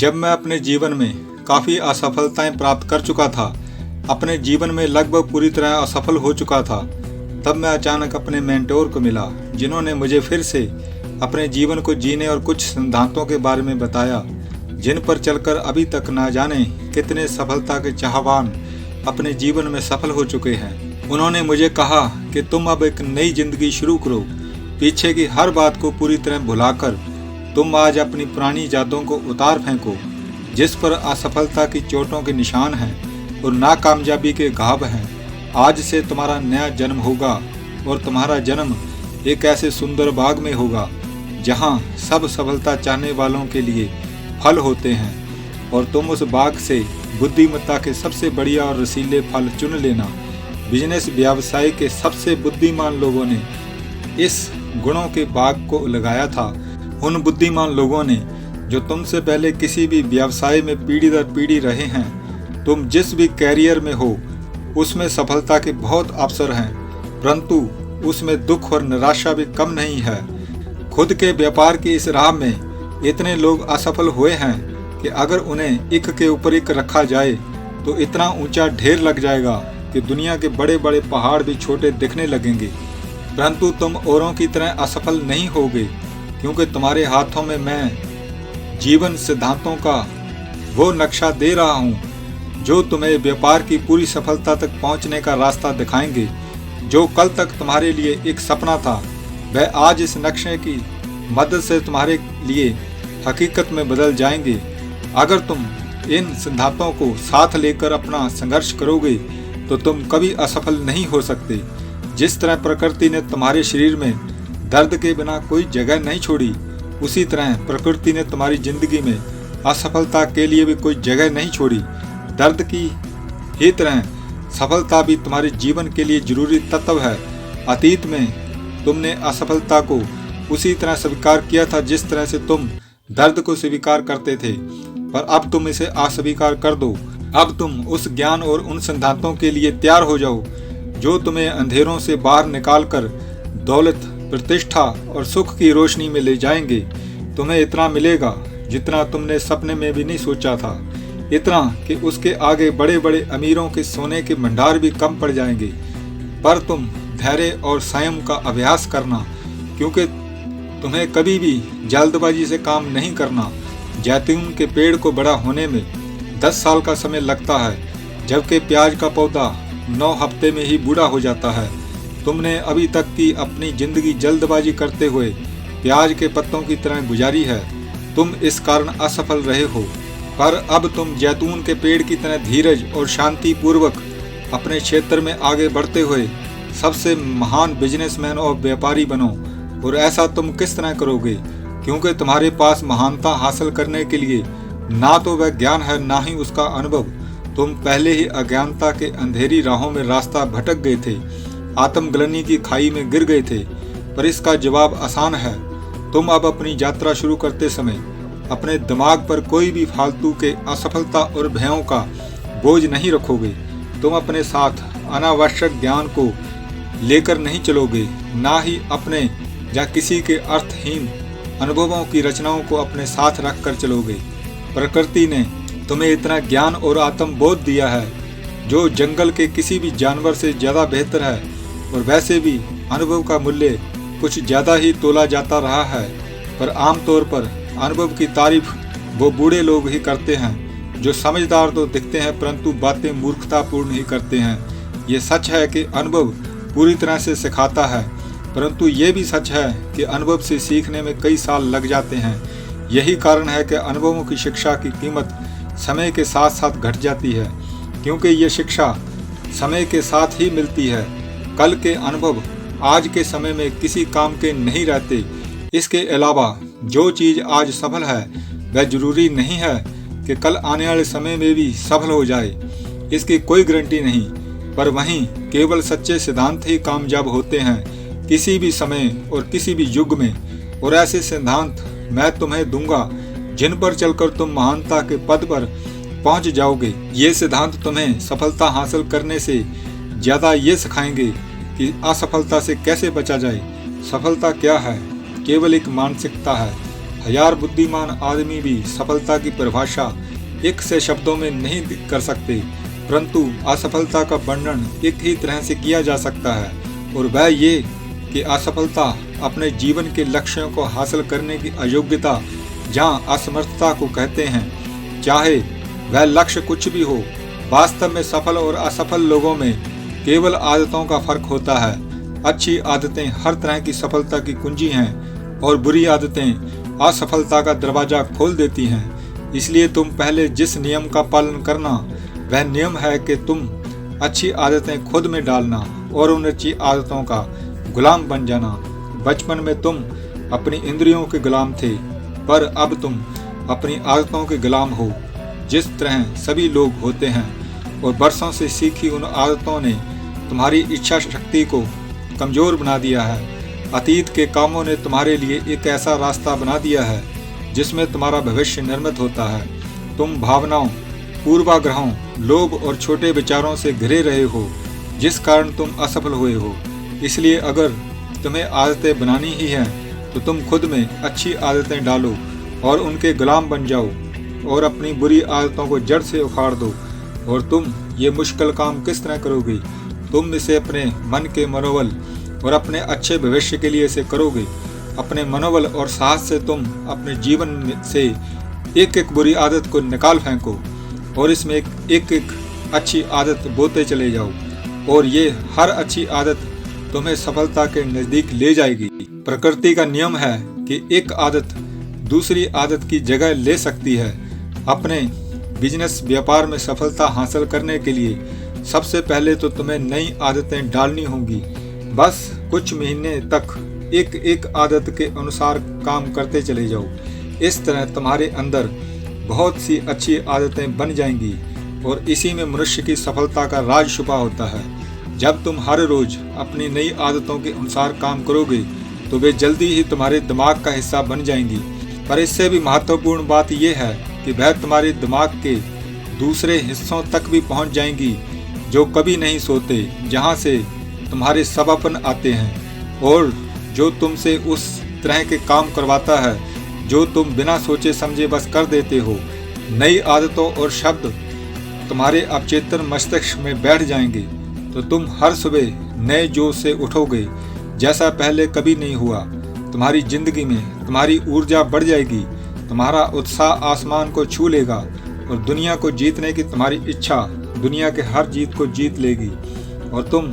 जब मैं अपने जीवन में काफ़ी असफलताएं प्राप्त कर चुका था, अपने जीवन में लगभग पूरी तरह असफल हो चुका था, तब मैं अचानक अपने मेंटोर को मिला, जिन्होंने मुझे फिर से अपने जीवन को जीने और कुछ सिद्धांतों के बारे में बताया, जिन पर चलकर अभी तक ना जाने कितने सफलता के चाहवान अपने जीवन में सफल हो चुके हैं। उन्होंने मुझे कहा कि तुम अब एक नई जिंदगी शुरू करो, पीछे की हर बात को पूरी तरह भुलाकर तुम आज अपनी पुरानी यादों को उतार फेंको, जिस पर असफलता की चोटों के निशान हैं और नाकामयाबी के घाव हैं। आज से तुम्हारा नया जन्म होगा और तुम्हारा जन्म एक ऐसे सुंदर बाग में होगा जहां सब सफलता चाहने वालों के लिए फल होते हैं, और तुम उस बाग से बुद्धिमत्ता के सबसे बढ़िया और रसीले फल चुन लेना। बिजनेस व्यवसाय के सबसे बुद्धिमान लोगों ने इस गुणों के बाग को लगाया था। उन बुद्धिमान लोगों ने जो तुमसे पहले किसी भी व्यवसाय में पीढ़ी दर पीढ़ी रहे हैं। तुम जिस भी कैरियर में हो उसमें सफलता के बहुत अवसर हैं, परंतु उसमें दुख और निराशा भी कम नहीं है। खुद के व्यापार की इस राह में इतने लोग असफल हुए हैं कि अगर उन्हें एक के ऊपर एक रखा जाए तो इतना ऊंचा ढेर लग जाएगा कि दुनिया के बड़े बड़े पहाड़ भी छोटे दिखने लगेंगे। परंतु तुम औरों की तरह असफल नहीं होगे, क्योंकि तुम्हारे हाथों में मैं जीवन सिद्धांतों का वो नक्शा दे रहा हूँ जो तुम्हें व्यापार की पूरी सफलता तक पहुँचने का रास्ता दिखाएंगे। जो कल तक तुम्हारे लिए एक सपना था, वह आज इस नक्शे की मदद से तुम्हारे लिए हकीकत में बदल जाएंगे। अगर तुम इन सिद्धांतों को साथ लेकर अपना संघर्ष करोगे तो तुम कभी असफल नहीं हो सकते। जिस तरह प्रकृति ने तुम्हारे शरीर में दर्द के बिना कोई जगह नहीं छोड़ी, उसी तरह प्रकृति ने तुम्हारी जिंदगी में असफलता के लिए भी कोई जगह नहीं छोड़ी। दर्द की ही तरह सफलता भी तुम्हारे जीवन के लिए जरूरी तत्व है। अतीत में तुमने असफलता को उसी तरह स्वीकार किया था जिस तरह से तुम दर्द को स्वीकार करते थे, पर अब तुम इसे अस्वीकार कर दो। अब तुम उस ज्ञान और उन सिद्धांतों के लिए तैयार हो जाओ जो तुम्हें अंधेरों से बाहर निकालकर दौलत, प्रतिष्ठा और सुख की रोशनी में ले जाएंगे। तुम्हें इतना मिलेगा जितना तुमने सपने में भी नहीं सोचा था, इतना कि उसके आगे बड़े बड़े अमीरों के सोने के भंडार भी कम पड़ जाएंगे। पर तुम धैर्य और संयम का अभ्यास करना, क्योंकि तुम्हें कभी भी जल्दबाजी से काम नहीं करना। जैतून के पेड़ को बड़ा होने में 10 साल का समय लगता है, जबकि प्याज का पौधा 9 हफ्ते में ही बूढ़ा हो जाता है। तुमने अभी तक की अपनी जिंदगी जल्दबाजी करते हुए प्याज के पत्तों की तरह गुजारी है। तुम इस कारण असफल रहे हो, पर अब तुम जैतून के पेड़ की तरह धीरज और शांति पूर्वक अपने क्षेत्र में आगे बढ़ते हुए सबसे महान बिजनेसमैन और व्यापारी बनो। और ऐसा तुम किस तरह करोगे? क्योंकि तुम्हारे पास महानता हासिल करने के लिए ना तो वह ज्ञान है, ना ही उसका अनुभव। तुम पहले ही अज्ञानता के अंधेरी राहों में रास्ता भटक गए थे, आत्मग्लानि की खाई में गिर गए थे। पर इसका जवाब आसान है। तुम अब अपनी यात्रा शुरू करते समय अपने दिमाग पर कोई भी फालतू के असफलता और भयों का बोझ नहीं रखोगे। तुम अपने साथ अनावश्यक ज्ञान को लेकर नहीं चलोगे, ना ही अपने या किसी के अर्थहीन अनुभवों की रचनाओं को अपने साथ रख कर चलोगे। प्रकृति ने तुम्हें इतना ज्ञान और आत्मबोध दिया है जो जंगल के किसी भी जानवर से ज़्यादा बेहतर है, और वैसे भी अनुभव का मूल्य कुछ ज़्यादा ही तोला जाता रहा है। पर आमतौर पर अनुभव की तारीफ वो बूढ़े लोग ही करते हैं जो समझदार तो दिखते हैं परंतु बातें मूर्खतापूर्ण ही करते हैं। ये सच है कि अनुभव पूरी तरह से सिखाता है, परंतु ये भी सच है कि अनुभव से सीखने में कई साल लग जाते हैं। यही कारण है कि अनुभवों की शिक्षा की कीमत समय के साथ साथ घट जाती है, क्योंकि ये शिक्षा समय के साथ ही मिलती है। कल के अनुभव आज के समय में किसी काम के नहीं रहते। इसके अलावा जो चीज़ आज सफल है वह जरूरी नहीं है कि कल आने वाले समय में भी सफल हो जाए, इसकी कोई गारंटी नहीं। पर वहीं केवल सच्चे सिद्धांत ही कामयाब होते हैं किसी भी समय और किसी भी युग में। और ऐसे सिद्धांत मैं तुम्हें दूंगा जिन पर चलकर तुम महानता के पद पर पहुंच जाओगे। ये सिद्धांत तुम्हें सफलता हासिल करने से ज़्यादा ये सिखाएंगे कि असफलता से कैसे बचा जाए। सफलता क्या है? केवल एक मानसिकता है। हजार बुद्धिमान आदमी भी सफलता की परिभाषा एक से शब्दों में नहीं कर सकते, परंतु असफलता का वर्णन एक ही तरह से किया जा सकता है, और वह ये कि असफलता अपने जीवन के लक्ष्यों को हासिल करने की अयोग्यता, जहाँ असमर्थता को कहते हैं। चाहे वह लक्ष्य कुछ भी हो, वास्तव में सफल और असफल लोगों में केवल आदतों का फर्क होता है। अच्छी आदतें हर तरह की सफलता की कुंजी हैं और बुरी आदतें असफलता का दरवाजा खोल देती हैं। इसलिए तुम पहले जिस नियम का पालन करना, वह नियम है कि तुम अच्छी आदतें खुद में डालना और उन अच्छी आदतों का गुलाम बन जाना। बचपन में तुम अपनी इंद्रियों के गुलाम थे, पर अब तुम अपनी आदतों के गुलाम हो, जिस तरह सभी लोग होते हैं। और बरसों से सीखी उन आदतों ने तुम्हारी इच्छा शक्ति को कमजोर बना दिया है। अतीत के कामों ने तुम्हारे लिए एक ऐसा रास्ता बना दिया है जिसमें तुम्हारा भविष्य निर्मित होता है। तुम भावनाओं, पूर्वाग्रहों, लोभ और छोटे विचारों से घिरे रहे हो, जिस कारण तुम असफल हुए हो। इसलिए अगर तुम्हें आदतें बनानी ही हैं तो तुम खुद में अच्छी आदतें डालो और उनके गुलाम बन जाओ और अपनी बुरी आदतों को जड़ से उखाड़ दो। और तुम ये मुश्किल काम किस तरह करोगे? तुम इसे अपने मन के मनोबल और अपने अच्छे भविष्य के लिए इसे करोगे। अपने मनोबल और साहस से तुम अपने जीवन से एक एक बुरी आदत को निकाल फेंको और इसमें एक एक अच्छी आदत बोते चले जाओ, और ये हर अच्छी आदत तुम्हें सफलता के नजदीक ले जाएगी। प्रकृति का नियम है कि एक आदत दूसरी आदत की जगह ले सकती है। अपने बिजनेस व्यापार में सफलता हासिल करने के लिए सबसे पहले तो तुम्हें नई आदतें डालनी होंगी। बस कुछ महीने तक एक एक आदत के अनुसार काम करते चले जाओ। इस तरह तुम्हारे अंदर बहुत सी अच्छी आदतें बन जाएंगी, और इसी में मनुष्य की सफलता का राज छुपा होता है। जब तुम हर रोज अपनी नई आदतों के अनुसार काम करोगे तो वे जल्दी ही तुम्हारे दिमाग का हिस्सा बन जाएंगी। पर इससे भी महत्वपूर्ण बात यह है कि वह तुम्हारे दिमाग के दूसरे हिस्सों तक भी पहुंच जाएंगी, जो कभी नहीं सोते, जहां से तुम्हारे सबपन आते हैं और जो तुमसे उस तरह के काम करवाता है जो तुम बिना सोचे समझे बस कर देते हो। नई आदतों और शब्द तुम्हारे अवचेतन मस्तिष्क में बैठ जाएंगे तो तुम हर सुबह नए जोश से उठोगे, जैसा पहले कभी नहीं हुआ। तुम्हारी जिंदगी में तुम्हारी ऊर्जा बढ़ जाएगी, तुम्हारा उत्साह आसमान को छू लेगा और दुनिया को जीतने की तुम्हारी इच्छा दुनिया के हर जीत को जीत लेगी, और तुम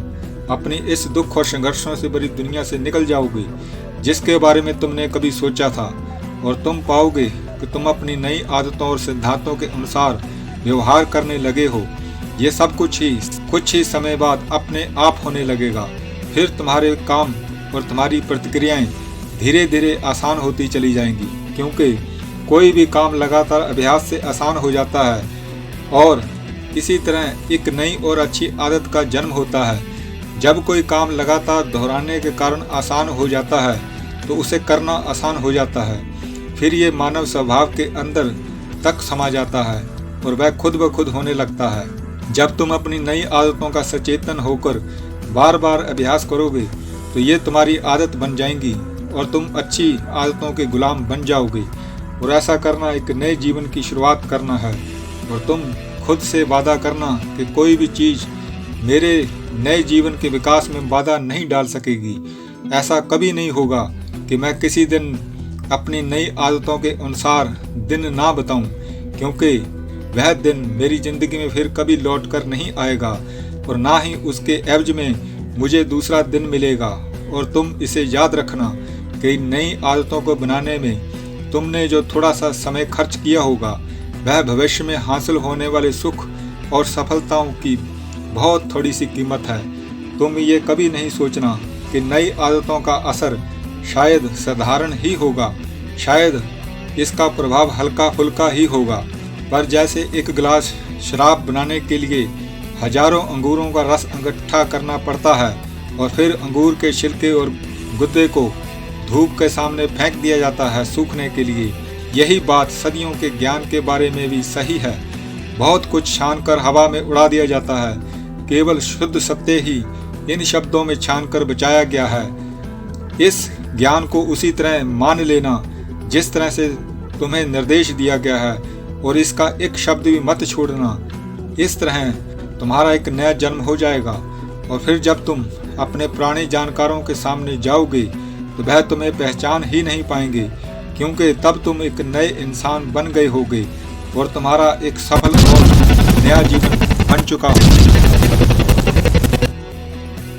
अपनी इस दुख और संघर्षों से भरी दुनिया से निकल जाओगे जिसके बारे में तुमने कभी सोचा था। और तुम पाओगे कि तुम अपनी नई आदतों और सिद्धांतों के अनुसार व्यवहार करने लगे हो। ये सब कुछ ही समय बाद अपने आप होने लगेगा। फिर तुम्हारे काम और तुम्हारी प्रतिक्रियाएं धीरे धीरे आसान होती चली जाएंगी, क्योंकि कोई भी काम लगातार अभ्यास से आसान हो जाता है, और इसी तरह एक नई और अच्छी आदत का जन्म होता है। जब कोई काम लगातार दोहराने के कारण आसान हो जाता है तो उसे करना आसान हो जाता है। फिर ये मानव स्वभाव के अंदर तक समा जाता है और वह खुद ब खुद होने लगता है। जब तुम अपनी नई आदतों का सचेतन होकर बार बार अभ्यास करोगे तो ये तुम्हारी आदत बन जाएंगी और तुम अच्छी आदतों के गुलाम बन जाओगे। और ऐसा करना एक नए जीवन की शुरुआत करना है, और तुम खुद से वादा करना कि कोई भी चीज़ मेरे नए जीवन के विकास में बाधा नहीं डाल सकेगी। ऐसा कभी नहीं होगा कि मैं किसी दिन अपनी नई आदतों के अनुसार दिन ना बताऊं, क्योंकि वह दिन मेरी ज़िंदगी में फिर कभी लौट कर नहीं आएगा, और ना ही उसके एवज में मुझे दूसरा दिन मिलेगा। और तुम इसे याद रखना कि नई आदतों को बनाने में तुमने जो थोड़ा सा समय खर्च किया होगा, वह भविष्य में हासिल होने वाले सुख और सफलताओं की बहुत थोड़ी सी कीमत है। तुम ये कभी नहीं सोचना कि नई आदतों का असर शायद साधारण ही होगा, शायद इसका प्रभाव हल्का फुल्का ही होगा, पर जैसे एक गिलास शराब बनाने के लिए हजारों अंगूरों का रस इकट्ठा करना पड़ता है और फिर अंगूर के छिलके और गुद्दे को धूप के सामने फेंक दिया जाता है सूखने के लिए, यही बात सदियों के ज्ञान के बारे में भी सही है। बहुत कुछ छानकर हवा में उड़ा दिया जाता है, केवल शुद्ध सत्य ही इन शब्दों में छानकर बचाया गया है। इस ज्ञान को उसी तरह मान लेना जिस तरह से तुम्हें निर्देश दिया गया है, और इसका एक शब्द भी मत छोड़ना। इस तरह तुम्हारा एक नया जन्म हो जाएगा, और फिर जब तुम अपने पुराने जानकारों के सामने जाओगे तो वह तुम्हें पहचान ही नहीं पाएंगे, क्योंकि तब तुम एक नए इंसान बन गए होगे और तुम्हारा एक सफल और नया जीवन बन चुका होगा।